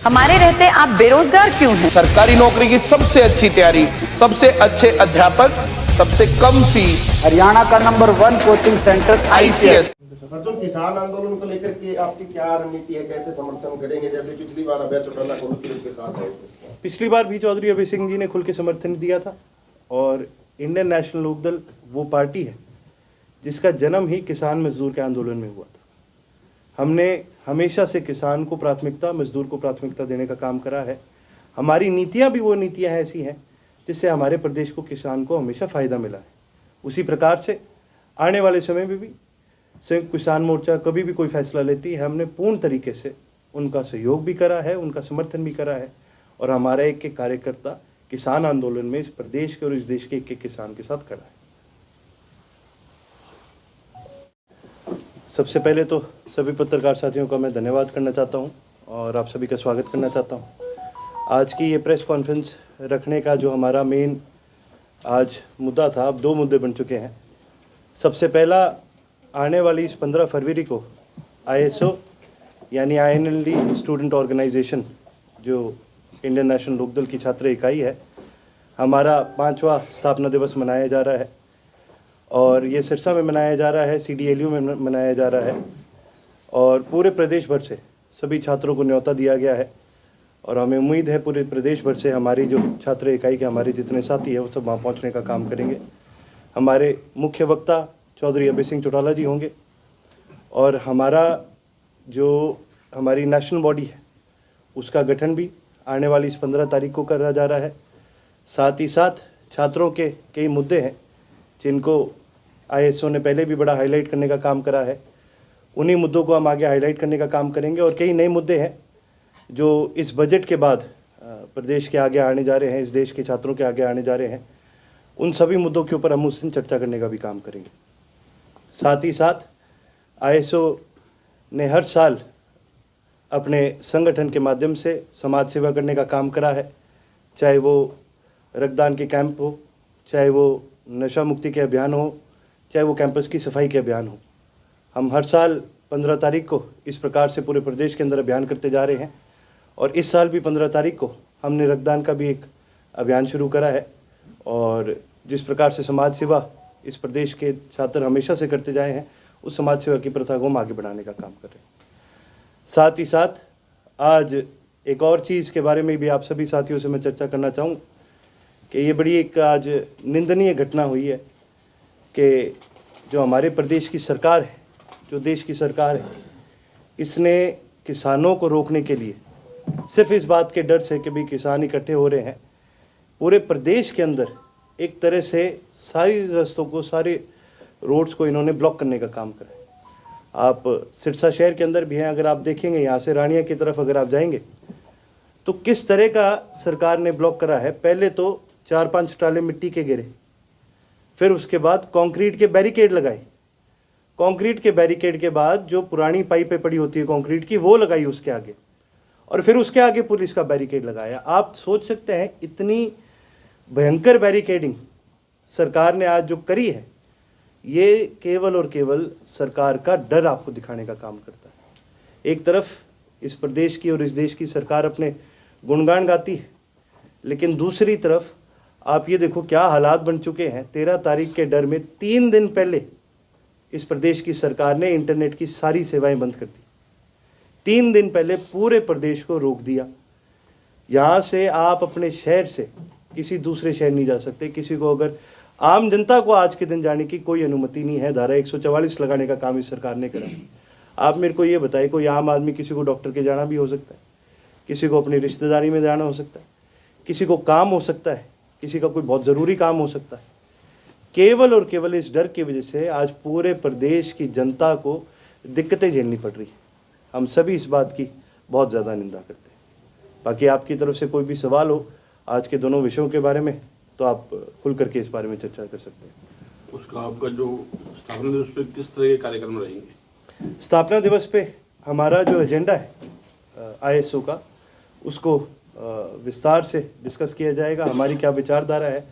हमारे रहते आप बेरोजगार क्यों हैं? सरकारी नौकरी की सबसे अच्छी तैयारी, सबसे अच्छे अध्यापक, सबसे कम फीस, हरियाणा का number 1 coaching centre ICS। Arjun, किसान आंदोलन को लेकर के आपकी क्या रणनीति है, कैसे समर्थन करेंगे? जैसे पिछली बार अभय चौटाला खुल के उसके साथ है। पिछली बार भी चौधरी अभय सिंह जी ने खुल के समर्थन दिया था और इंडियन नेशनल लोकदल वो पार्टी है जिसका जन्म ही किसान मजदूर के आंदोलन में हुआ था। हमने हमेशा से किसान को प्राथमिकता, मजदूर को प्राथमिकता देने का काम करा है। हमारी नीतियां भी वो नीतियां ऐसी हैं जिससे हमारे प्रदेश को, किसान को हमेशा फ़ायदा मिला है। उसी प्रकार से आने वाले समय में भी संयुक्त किसान मोर्चा कभी भी कोई फैसला लेती है, हमने पूर्ण तरीके से उनका सहयोग भी करा है, उनका समर्थन भी करा है और हमारा एक एक कार्यकर्ता किसान आंदोलन में इस प्रदेश के और इस देश के एक एक किसान के साथ खड़ा है। सबसे पहले तो सभी पत्रकार साथियों का मैं धन्यवाद करना चाहता हूं और आप सभी का स्वागत करना चाहता हूं। आज की ये प्रेस कॉन्फ्रेंस रखने का जो हमारा मेन आज मुद्दा था, अब 2 मुद्दे बन चुके हैं। सबसे पहला, आने वाली इस 15 फरवरी को ISO यानी INLD स्टूडेंट ऑर्गेनाइजेशन, जो इंडियन नेशनल लोकदल की छात्र इकाई है, हमारा 5वां स्थापना दिवस मनाया जा रहा है और ये सिरसा में मनाया जा रहा है, CDLU में मनाया जा रहा है और पूरे प्रदेश भर से सभी छात्रों को न्योता दिया गया है और हमें उम्मीद है पूरे प्रदेश भर से हमारी जो छात्र इकाई के हमारे जितने साथी हैं वो सब वहाँ पहुँचने का काम करेंगे। हमारे मुख्य वक्ता चौधरी अभय सिंह चौटाला जी होंगे और हमारी नेशनल बॉडी है उसका गठन भी आने वाली इस 15 तारीख को करा जा रहा है। साथ ही साथ छात्रों के कई मुद्दे हैं जिनको ISO ने पहले भी बड़ा हाईलाइट करने का काम करा है, उन्हीं मुद्दों को हम आगे हाईलाइट करने का काम करेंगे और कई नए मुद्दे हैं जो इस बजट के बाद प्रदेश के आगे आने जा रहे हैं, इस देश के छात्रों के आगे आने जा रहे हैं। उन सभी मुद्दों के ऊपर हम उस दिन चर्चा करने का भी काम करेंगे। साथ ही साथ ISO ने हर साल अपने संगठन के माध्यम से समाज सेवा करने का काम करा है, चाहे वो रक्तदान के कैंप हो, चाहे वो नशा मुक्ति के अभियान हो, चाहे वो कैंपस की सफाई के अभियान हो। हम हर साल 15 तारीख को इस प्रकार से पूरे प्रदेश के अंदर अभियान करते जा रहे हैं और इस साल भी 15 तारीख को हमने रक्तदान का भी एक अभियान शुरू करा है और जिस प्रकार से समाज सेवा इस प्रदेश के छात्र हमेशा से करते जाए हैं, उस समाज सेवा की प्रथा को हम आगे बढ़ाने का काम कर रहे हैं। साथ ही साथ आज एक और चीज़ के बारे में भी आप सभी साथियों से मैं चर्चा करना चाहूँ कि ये बड़ी एक आज निंदनीय घटना हुई है कि जो हमारे प्रदेश की सरकार है, जो देश की सरकार है, इसने किसानों को रोकने के लिए सिर्फ इस बात के डर से कि भाई किसान इकट्ठे हो रहे हैं, पूरे प्रदेश के अंदर एक तरह से सारी रास्तों को, सारे रोड्स को इन्होंने ब्लॉक करने का काम करा है। आप सिरसा शहर के अंदर भी हैं, अगर आप देखेंगे यहाँ से रानिया की तरफ अगर आप जाएंगे तो किस तरह का सरकार ने ब्लॉक करा है। पहले तो 4-5 ट्राले मिट्टी के गिरे, फिर उसके बाद कंक्रीट के बैरिकेड लगाए, कंक्रीट के बैरिकेड के बाद जो पुरानी पाइपें पड़ी होती है कंक्रीट की वो लगाई उसके आगे और फिर उसके आगे पुलिस का बैरिकेड लगाया। आप सोच सकते हैं इतनी भयंकर बैरिकेडिंग सरकार ने आज जो करी है, ये केवल और केवल सरकार का डर आपको दिखाने का काम करता है। एक तरफ इस प्रदेश की और इस देश की सरकार अपने गुणगान गाती है, लेकिन दूसरी तरफ आप ये देखो क्या हालात बन चुके हैं। 13 तारीख के डर में 3 दिन पहले इस प्रदेश की सरकार ने इंटरनेट की सारी सेवाएं बंद कर दी। 3 दिन पहले पूरे प्रदेश को रोक दिया। यहाँ से आप अपने शहर से किसी दूसरे शहर नहीं जा सकते। किसी को, अगर आम जनता को आज के दिन जाने की कोई अनुमति नहीं है। धारा 144 लगाने का काम इस सरकार ने करा। आप मेरे को ये बताइए, कोई आम आदमी किसी को डॉक्टर के जाना भी हो सकता है, किसी को अपनी रिश्तेदारी में जाना हो सकता है, किसी को काम हो सकता है, किसी का कोई बहुत ज़रूरी काम हो सकता है। केवल और केवल इस डर की वजह से आज पूरे प्रदेश की जनता को दिक्कतें झेलनी पड़ रही है। हम सभी इस बात की बहुत ज़्यादा निंदा करते हैं। बाकी आपकी तरफ से कोई भी सवाल हो आज के दोनों विषयों के बारे में तो आप खुल करके इस बारे में चर्चा कर सकते हैं। उसका आपका जो स्थापना दिवस पे किस तरह के कार्यक्रम रहेंगे? स्थापना दिवस पे हमारा जो एजेंडा है ISO का, उसको विस्तार से डिस्कस किया जाएगा। हमारी क्या विचारधारा है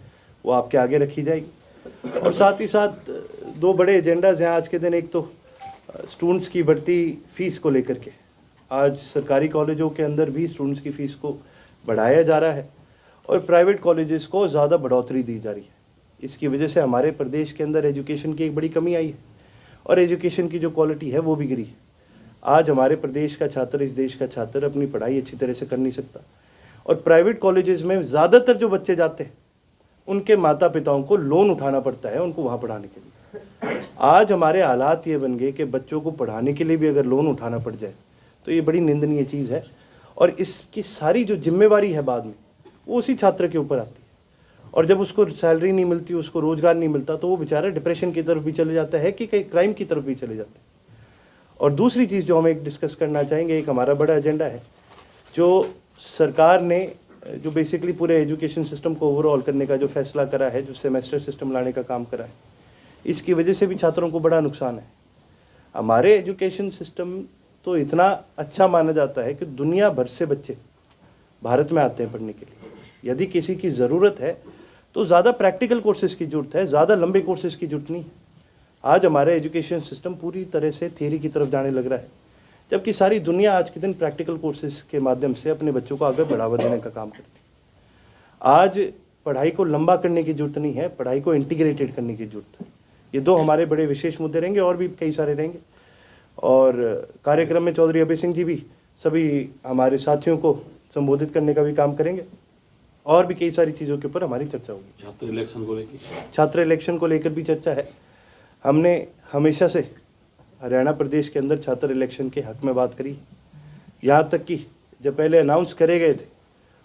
वो आपके आगे रखी जाएगी और साथ ही साथ 2 बड़े एजेंडाज हैं आज के दिन। एक तो स्टूडेंट्स की बढ़ती फीस को लेकर के आज सरकारी कॉलेजों के अंदर भी स्टूडेंट्स की फ़ीस को बढ़ाया जा रहा है और प्राइवेट कॉलेजेस को ज़्यादा बढ़ोतरी दी जा रही है। इसकी वजह से हमारे प्रदेश के अंदर एजुकेशन की एक बड़ी कमी आई है और एजुकेशन की जो क्वालिटी है वो भी गिरी है। आज हमारे प्रदेश का छात्र, इस देश का छात्र अपनी पढ़ाई अच्छी तरह से कर नहीं सकता और प्राइवेट कॉलेजेस में ज़्यादातर जो बच्चे जाते हैं उनके माता पिताओं को लोन उठाना पड़ता है उनको वहाँ पढ़ाने के लिए। आज हमारे हालात ये बन गए कि बच्चों को पढ़ाने के लिए भी अगर लोन उठाना पड़ जाए तो ये बड़ी निंदनीय चीज़ है और इसकी सारी जो जिम्मेवारी है बाद में वो उसी छात्र के ऊपर आती है और जब उसको सैलरी नहीं मिलती, उसको रोज़गार नहीं मिलता तो वो बेचारा डिप्रेशन की तरफ भी चले जाता है कि कहीं क्राइम की तरफ भी चले जाते हैं। और दूसरी चीज़ जो हम एक डिस्कस करना चाहेंगे, एक हमारा बड़ा एजेंडा है जो सरकार ने जो बेसिकली पूरे एजुकेशन सिस्टम को ओवरऑल करने का जो फैसला करा है, जो सेमेस्टर सिस्टम लाने का काम करा है, इसकी वजह से भी छात्रों को बड़ा नुकसान है। हमारे एजुकेशन सिस्टम तो इतना अच्छा माना जाता है कि दुनिया भर से बच्चे भारत में आते हैं पढ़ने के लिए। यदि किसी की ज़रूरत है तो ज़्यादा प्रैक्टिकल कोर्सेज़ की ज़रूरत है, ज़्यादा लंबे कोर्सेज़ की ज़रूरत नहीं है। आज हमारा एजुकेशन सिस्टम पूरी तरह से थियरी की तरफ जाने लग रहा है, जबकि सारी दुनिया आज के दिन प्रैक्टिकल कोर्सेज के माध्यम से अपने बच्चों को आगे बढ़ावा देने का काम करती है। आज पढ़ाई को लंबा करने की ज़रूरत नहीं है, पढ़ाई को इंटीग्रेटेड करने की ज़रूरत है। ये दो हमारे बड़े विशेष मुद्दे रहेंगे और भी कई सारे रहेंगे और कार्यक्रम में चौधरी अभय सिंह जी भी सभी हमारे साथियों को संबोधित करने का भी काम करेंगे और भी कई सारी चीज़ों के ऊपर हमारी चर्चा होगी। छात्र इलेक्शन को लेकर भी चर्चा है। हमने हमेशा से हरियाणा प्रदेश के अंदर छात्र इलेक्शन के हक में बात करी, यहाँ तक कि जब पहले अनाउंस करे गए थे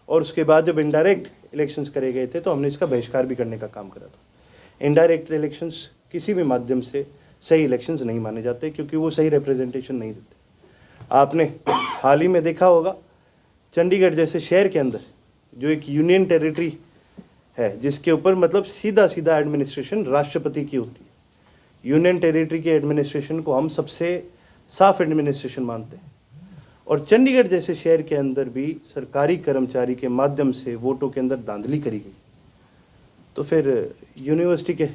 और उसके बाद जब इनडायरेक्ट इलेक्शंस करे गए थे तो हमने इसका बहिष्कार भी करने का काम करा था। इनडायरेक्ट इलेक्शंस किसी भी माध्यम से सही इलेक्शंस नहीं माने जाते क्योंकि वो सही रिप्रेजेंटेशन नहीं देते। आपने हाल ही में देखा होगा चंडीगढ़ जैसे शहर के अंदर जो एक यूनियन टेरिटरी है जिसके ऊपर मतलब सीधा सीधा एडमिनिस्ट्रेशन राष्ट्रपति की होती है। यूनियन टेरिटरी के एडमिनिस्ट्रेशन को हम सबसे साफ एडमिनिस्ट्रेशन मानते हैं और चंडीगढ़ जैसे शहर के अंदर भी सरकारी कर्मचारी के माध्यम से वोटों के अंदर धांधली करी गई। तो फिर यूनिवर्सिटी के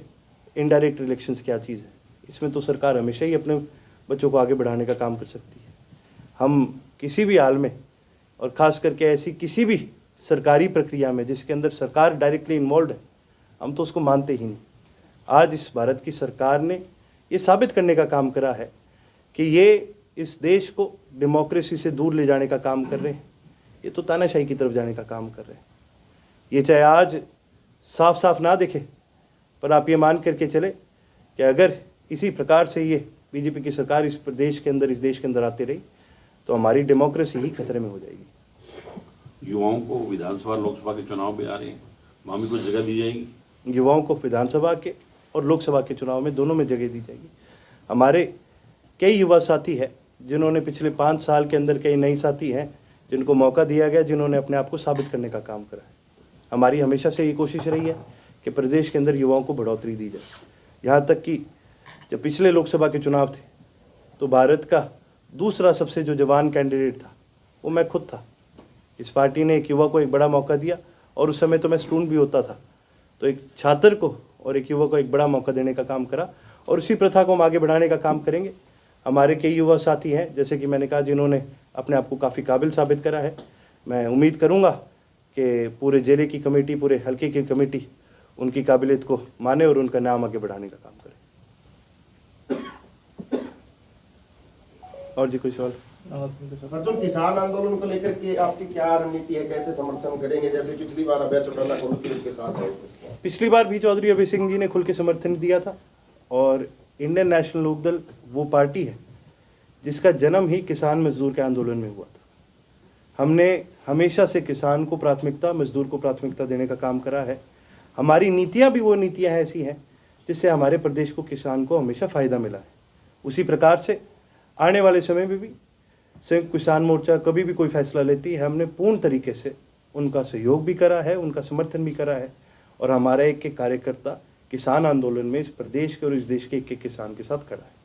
इनडायरेक्ट इलेक्शंस क्या चीज़ है? इसमें तो सरकार हमेशा ही अपने बच्चों को आगे बढ़ाने का काम कर सकती है। हम किसी भी हाल में और ख़ास करके ऐसी किसी भी सरकारी प्रक्रिया में जिसके अंदर सरकार डायरेक्टली इन्वॉल्व है, हम तो उसको मानते ही नहीं। आज इस भारत की सरकार ने ये साबित करने का काम करा है कि ये इस देश को डेमोक्रेसी से दूर ले जाने का काम कर रहे हैं, ये तो तानाशाही की तरफ जाने का काम कर रहे हैं। ये चाहे आज साफ साफ ना दिखे पर आप ये मान करके चले कि अगर इसी प्रकार से ये बीजेपी की सरकार इस प्रदेश के अंदर, इस देश के अंदर आती रही तो हमारी डेमोक्रेसी ही खतरे में हो जाएगी। युवाओं को विधानसभा लोकसभा के चुनाव भी आ रहे हैं, वहाँ भी कुछ जगह दी जाएगी? युवाओं को विधानसभा के और लोकसभा के चुनाव में दोनों में जगह दी जाएगी। हमारे कई युवा साथी हैं जिन्होंने पिछले 5 साल के अंदर, कई नए साथी हैं जिनको मौका दिया गया, जिन्होंने अपने आप को साबित करने का काम करा है। हमारी हमेशा से ये कोशिश रही है कि प्रदेश के अंदर युवाओं को बढ़ोतरी दी जाए। यहाँ तक कि जब पिछले लोकसभा के चुनाव थे तो भारत का दूसरा सबसे जो जवान कैंडिडेट था वो मैं खुद था। इस पार्टी ने एक युवा को एक बड़ा मौका दिया और उस समय तो मैं स्टूडेंट भी होता था, तो एक छात्र को और एक युवा को एक बड़ा मौका देने का काम करा और उसी प्रथा को हम आगे बढ़ाने का काम करेंगे। हमारे कई युवा साथी हैं जैसे कि मैंने कहा जिन्होंने अपने आप को काफ़ी काबिल साबित करा है। मैं उम्मीद करूंगा कि पूरे जिले की कमेटी, पूरे हल्के की कमेटी उनकी काबिलियत को माने और उनका नाम आगे बढ़ाने का काम करे। और जी कोई सवाल? अर्जुन, किसान आंदोलन को लेकर के आपकी क्या रणनीति है, कैसे समर्थन करेंगे? जैसे पिछली बार अभय चौटाला खुल के उनके साथ है। पिछली बार भी चौधरी अभय सिंह जी ने खुल के समर्थन दिया था और इंडियन नेशनल लोकदल वो पार्टी है जिसका जन्म ही किसान मजदूर के आंदोलन में हुआ था। हमने हमेशा से किसान को प्राथमिकता, मजदूर को प्राथमिकता देने का काम करा है। हमारी नीतियाँ भी वो नीतियाँ ऐसी हैं जिससे हमारे प्रदेश को, किसान को हमेशा फ़ायदा मिला है। उसी प्रकार से आने वाले समय में भी संयुक्त किसान मोर्चा कभी भी कोई फैसला लेती है, हमने पूर्ण तरीके से उनका सहयोग भी करा है, उनका समर्थन भी करा है और हमारा एक कार्यकर्ता किसान आंदोलन में इस प्रदेश के और इस देश के एक किसान के साथ खड़ा है।